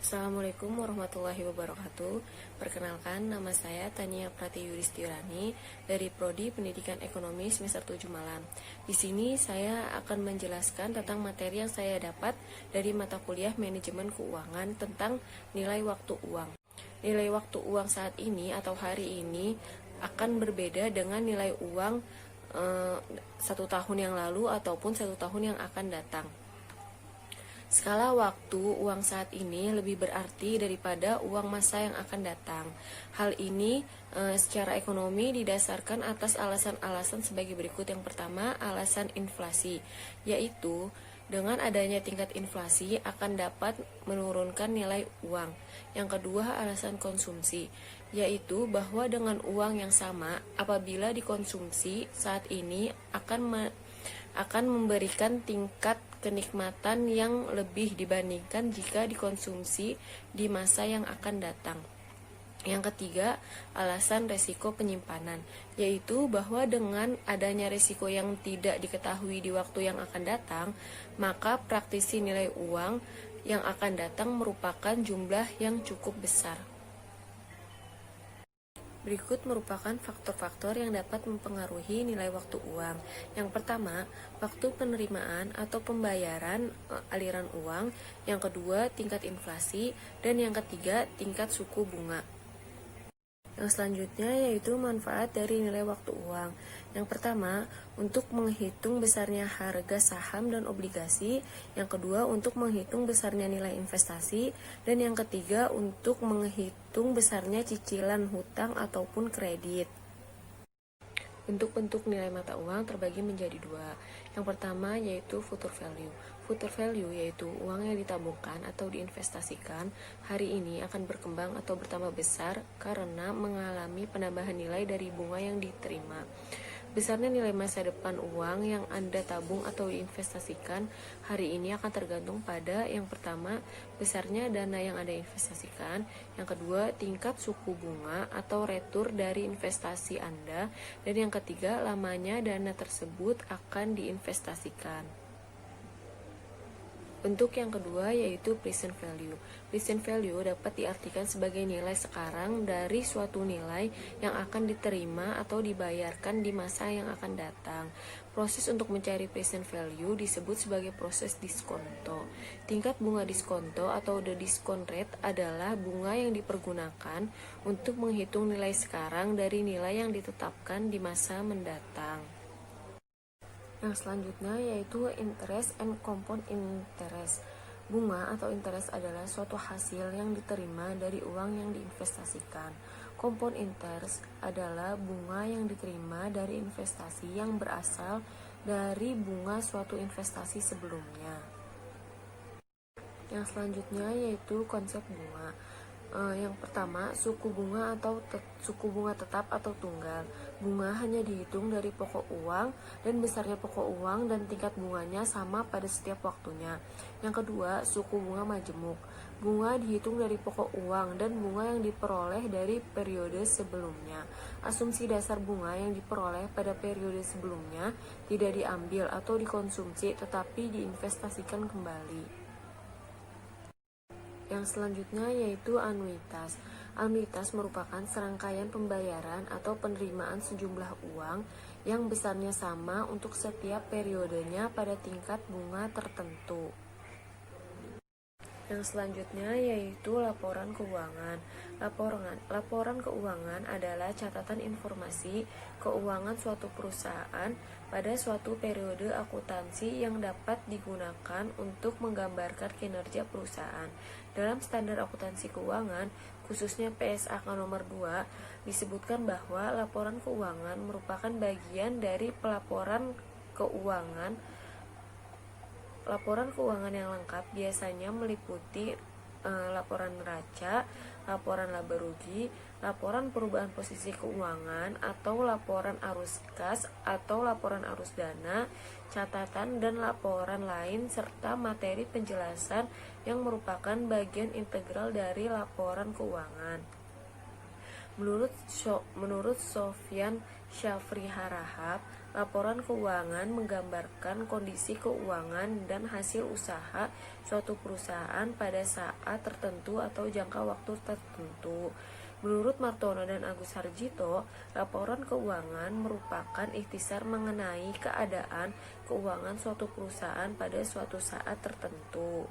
Assalamualaikum warahmatullahi wabarakatuh. Perkenalkan, nama saya Tania Pratiwi Yuristirani dari Prodi Pendidikan Ekonomi semester 7 Malang. Di sini saya akan menjelaskan tentang materi yang saya dapat dari mata kuliah Manajemen Keuangan tentang nilai waktu uang. Nilai waktu uang saat ini atau hari ini akan berbeda dengan nilai uang 1 tahun yang lalu ataupun 1 tahun yang akan datang. Skala waktu uang saat ini lebih berarti daripada uang masa yang akan datang. Hal ini secara ekonomi didasarkan atas alasan-alasan sebagai berikut. Yang pertama, alasan inflasi, yaitu dengan adanya tingkat inflasi akan dapat menurunkan nilai uang. Yang kedua, alasan konsumsi, yaitu bahwa dengan uang yang sama apabila dikonsumsi saat ini akan memberikan tingkat kenikmatan yang lebih dibandingkan jika dikonsumsi di masa yang akan datang. Yang ketiga, alasan resiko penyimpanan, yaitu bahwa dengan adanya resiko yang tidak diketahui di waktu yang akan datang, maka praktisi nilai uang yang akan datang merupakan jumlah yang cukup besar. Berikut merupakan faktor-faktor yang dapat mempengaruhi nilai waktu uang. Yang pertama, waktu penerimaan atau pembayaran aliran uang. Yang kedua, tingkat inflasi. Dan yang ketiga, tingkat suku bunga. Yang selanjutnya yaitu manfaat dari nilai waktu uang. Yang pertama, untuk menghitung besarnya harga saham dan obligasi. Yang kedua, untuk menghitung besarnya nilai investasi. Dan yang ketiga, untuk menghitung besarnya cicilan hutang ataupun kredit. Bentuk-bentuk nilai mata uang terbagi menjadi dua. Yang pertama yaitu future value. Future value yaitu uang yang ditabungkan atau diinvestasikan hari ini akan berkembang atau bertambah besar karena mengalami penambahan nilai dari bunga yang diterima. Besarnya nilai masa depan uang yang Anda tabung atau diinvestasikan hari ini akan tergantung pada yang pertama, besarnya dana yang Anda investasikan, yang kedua, tingkat suku bunga atau retur dari investasi Anda, dan yang ketiga, lamanya dana tersebut akan diinvestasikan. Bentuk yang kedua yaitu present value. Present value dapat diartikan sebagai nilai sekarang dari suatu nilai yang akan diterima atau dibayarkan di masa yang akan datang. Proses untuk mencari present value disebut sebagai proses diskonto. Tingkat bunga diskonto atau the discount rate adalah bunga yang dipergunakan untuk menghitung nilai sekarang dari nilai yang ditetapkan di masa mendatang. Yang selanjutnya yaitu interest and compound interest. Bunga atau interest adalah suatu hasil yang diterima dari uang yang diinvestasikan. Compound interest adalah bunga yang diterima dari investasi yang berasal dari bunga suatu investasi sebelumnya. Yang selanjutnya yaitu konsep bunga. Yang pertama, suku bunga atau suku bunga tetap atau tunggal. Bunga hanya dihitung dari pokok uang dan besarnya pokok uang dan tingkat bunganya sama pada setiap waktunya. Yang kedua, suku bunga majemuk. Bunga dihitung dari pokok uang dan bunga yang diperoleh dari periode sebelumnya. Asumsi dasar bunga yang diperoleh pada periode sebelumnya tidak diambil atau dikonsumsi tetapi diinvestasikan kembali. Yang selanjutnya yaitu anuitas. Anuitas merupakan serangkaian pembayaran atau penerimaan sejumlah uang yang besarnya sama untuk setiap periodenya pada tingkat bunga tertentu. Yang selanjutnya yaitu laporan keuangan. Laporan keuangan adalah catatan informasi keuangan suatu perusahaan pada suatu periode akuntansi yang dapat digunakan untuk menggambarkan kinerja perusahaan. Dalam standar akuntansi keuangan, khususnya PSAK nomor 2, disebutkan bahwa laporan keuangan merupakan bagian dari pelaporan keuangan. Laporan keuangan yang lengkap biasanya meliputi laporan neraca, laporan laba rugi, laporan perubahan posisi keuangan atau laporan arus kas atau laporan arus dana, catatan dan laporan lain serta materi penjelasan yang merupakan bagian integral dari laporan keuangan. Menurut Sofyan Syafri Harahap, Laporan keuangan menggambarkan kondisi keuangan dan hasil usaha suatu perusahaan pada saat tertentu atau jangka waktu tertentu. Menurut Martono dan Agus Harjito, laporan keuangan merupakan ikhtisar mengenai keadaan keuangan suatu perusahaan pada suatu saat tertentu.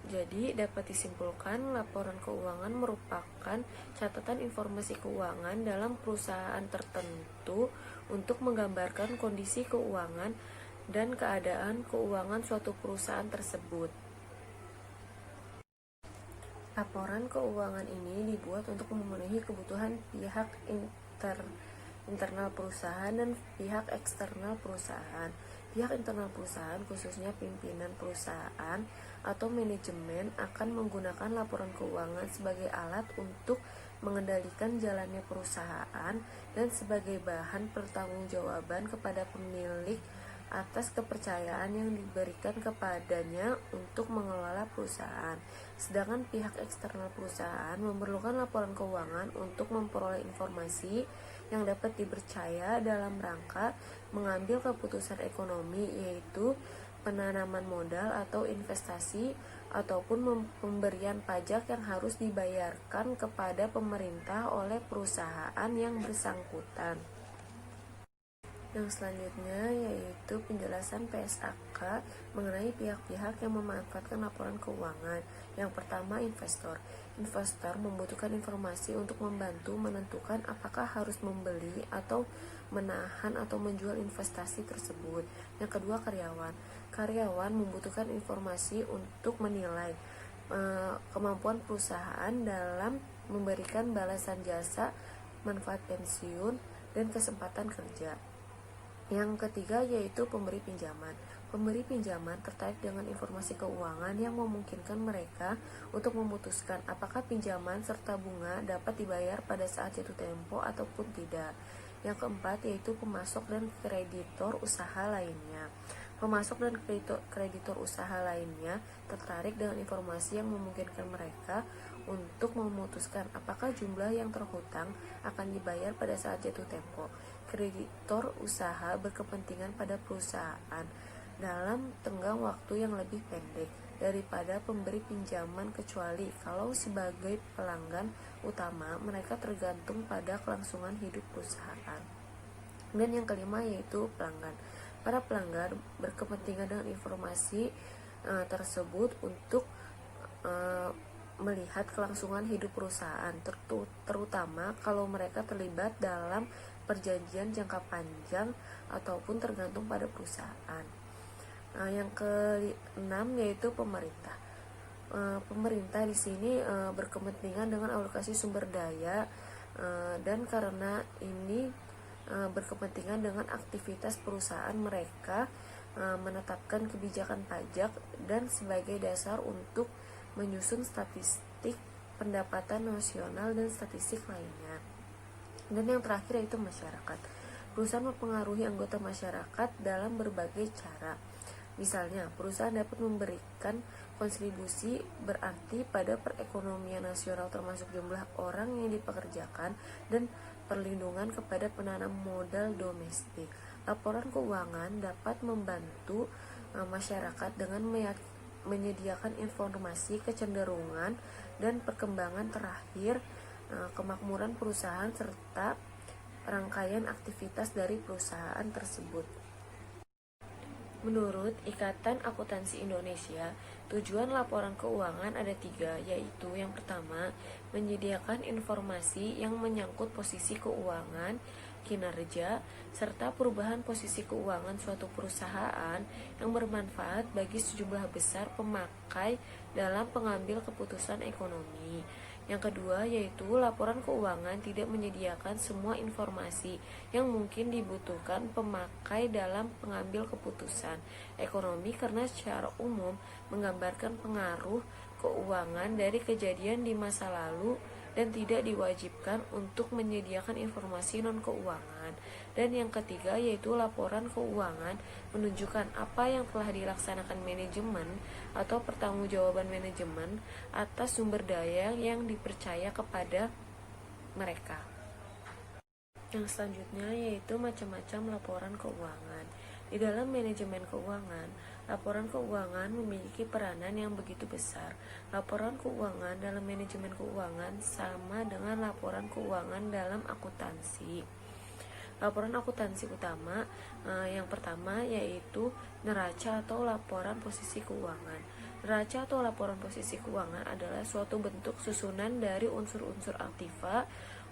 Jadi, dapat disimpulkan laporan keuangan merupakan catatan informasi keuangan dalam perusahaan tertentu untuk menggambarkan kondisi keuangan dan keadaan keuangan suatu perusahaan tersebut. Laporan keuangan ini dibuat untuk memenuhi kebutuhan pihak internal perusahaan dan pihak eksternal perusahaan. Pihak internal perusahaan, khususnya pimpinan perusahaan atau manajemen, akan menggunakan laporan keuangan sebagai alat untuk mengendalikan jalannya perusahaan dan sebagai bahan pertanggungjawaban kepada pemilik atas kepercayaan yang diberikan kepadanya untuk mengelola perusahaan. Sedangkan pihak eksternal perusahaan memerlukan laporan keuangan untuk memperoleh informasi yang dapat dipercaya dalam rangka mengambil keputusan ekonomi, yaitu penanaman modal atau investasi, ataupun pemberian pajak yang harus dibayarkan kepada pemerintah oleh perusahaan yang bersangkutan. Yang selanjutnya yaitu penjelasan PSAK mengenai pihak-pihak yang memanfaatkan laporan keuangan. Yang pertama, investor. Investor membutuhkan informasi untuk membantu menentukan apakah harus membeli atau menahan atau menjual investasi tersebut. Yang kedua, karyawan. Karyawan membutuhkan informasi untuk menilai kemampuan perusahaan dalam memberikan balasan jasa, manfaat pensiun, dan kesempatan kerja. Yang ketiga yaitu pemberi pinjaman. Pemberi pinjaman tertarik dengan informasi keuangan yang memungkinkan mereka untuk memutuskan apakah pinjaman serta bunga dapat dibayar pada saat jatuh tempo ataupun tidak. Yang keempat yaitu pemasok dan kreditor usaha lainnya. Pemasok dan kreditor usaha lainnya tertarik dengan informasi yang memungkinkan mereka untuk memutuskan apakah jumlah yang terhutang akan dibayar pada saat jatuh tempo. Kreditor usaha berkepentingan pada perusahaan dalam tenggang waktu yang lebih pendek daripada pemberi pinjaman, kecuali kalau sebagai pelanggan utama mereka tergantung pada kelangsungan hidup perusahaan. Dan yang kelima yaitu pelanggan. Para pelanggan berkepentingan dengan informasi tersebut untuk melihat kelangsungan hidup perusahaan, terutama kalau mereka terlibat dalam perjanjian jangka panjang ataupun tergantung pada perusahaan. Yang keenam yaitu pemerintah. Pemerintah di sini berkepentingan dengan alokasi sumber daya dan karena ini berkepentingan dengan aktivitas perusahaan mereka menetapkan kebijakan pajak dan sebagai dasar untuk menyusun statistik pendapatan nasional dan statistik lainnya. Dan yang terakhir yaitu masyarakat. Perusahaan mempengaruhi anggota masyarakat dalam berbagai cara. Misalnya, perusahaan dapat memberikan kontribusi berarti pada perekonomian nasional termasuk jumlah orang yang dipekerjakan dan perlindungan kepada penanam modal domestik. Laporan keuangan dapat membantu masyarakat dengan menyediakan informasi kecenderungan dan perkembangan terakhir kemakmuran perusahaan serta rangkaian aktivitas dari perusahaan tersebut. Menurut Ikatan Akuntansi Indonesia, tujuan laporan keuangan ada 3, yaitu yang pertama, menyediakan informasi yang menyangkut posisi keuangan, kinerja, serta perubahan posisi keuangan suatu perusahaan yang bermanfaat bagi sejumlah besar pemakai dalam pengambil keputusan ekonomi. Yang kedua yaitu laporan keuangan tidak menyediakan semua informasi yang mungkin dibutuhkan pemakai dalam pengambil keputusan ekonomi karena secara umum menggambarkan pengaruh keuangan dari kejadian di masa lalu dan tidak diwajibkan untuk menyediakan informasi non-keuangan. Dan yang ketiga yaitu laporan keuangan menunjukkan apa yang telah dilaksanakan manajemen atau pertanggungjawaban manajemen atas sumber daya yang dipercaya kepada mereka. Yang selanjutnya yaitu macam-macam laporan keuangan. Di dalam manajemen keuangan, laporan keuangan memiliki peranan yang begitu besar. Laporan keuangan dalam manajemen keuangan sama dengan laporan keuangan dalam akuntansi. Laporan akuntansi utama yang pertama yaitu neraca atau laporan posisi keuangan. Neraca atau laporan posisi keuangan adalah suatu bentuk susunan dari unsur-unsur aktiva,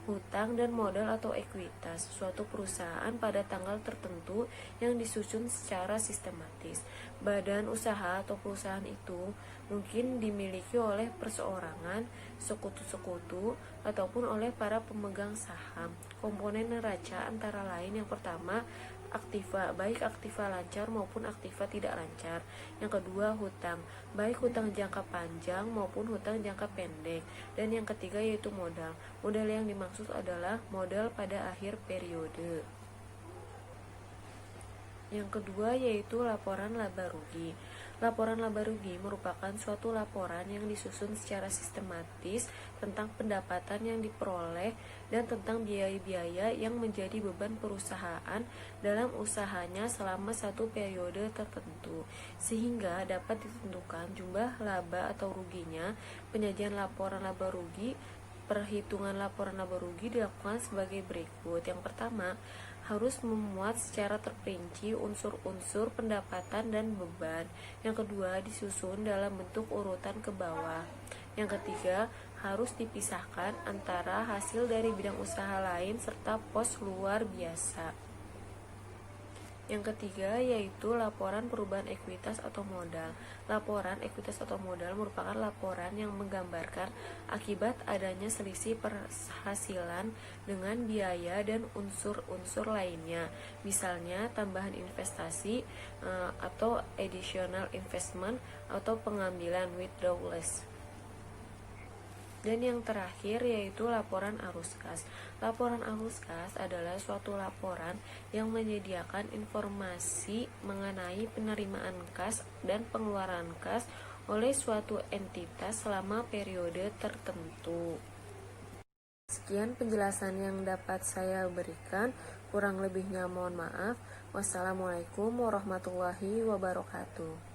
hutang, dan modal atau ekuitas suatu perusahaan pada tanggal tertentu yang disusun secara sistematis. Badan usaha atau perusahaan itu mungkin dimiliki oleh perseorangan, sekutu-sekutu, ataupun oleh para pemegang saham. Komponen neraca antara lain yang pertama aktiva, baik aktiva lancar maupun aktiva tidak lancar. Yang kedua hutang, baik hutang jangka panjang maupun hutang jangka pendek. Dan yang ketiga yaitu modal. Modal yang dimaksud adalah modal pada akhir periode. Yang kedua yaitu laporan laba rugi. Laporan laba rugi merupakan suatu laporan yang disusun secara sistematis tentang pendapatan yang diperoleh dan tentang biaya-biaya yang menjadi beban perusahaan dalam usahanya selama satu periode tertentu, sehingga dapat ditentukan jumlah laba atau ruginya. Penyajian laporan laba rugi. Perhitungan laporan laba rugi dilakukan sebagai berikut. Yang pertama, harus memuat secara terperinci unsur-unsur pendapatan dan beban. Yang kedua, disusun dalam bentuk urutan ke bawah. Yang ketiga, harus dipisahkan antara hasil dari bidang usaha lain serta pos luar biasa. Yang ketiga yaitu laporan perubahan ekuitas atau modal. Laporan ekuitas atau modal merupakan laporan yang menggambarkan akibat adanya selisih penghasilan dengan biaya dan unsur-unsur lainnya. Misalnya tambahan investasi atau additional investment atau pengambilan withdrawals. Dan yang terakhir yaitu laporan arus kas. Laporan arus kas adalah suatu laporan yang menyediakan informasi mengenai penerimaan kas dan pengeluaran kas oleh suatu entitas selama periode tertentu. Sekian penjelasan yang dapat saya berikan, kurang lebihnya mohon maaf. Wassalamualaikum warahmatullahi wabarakatuh.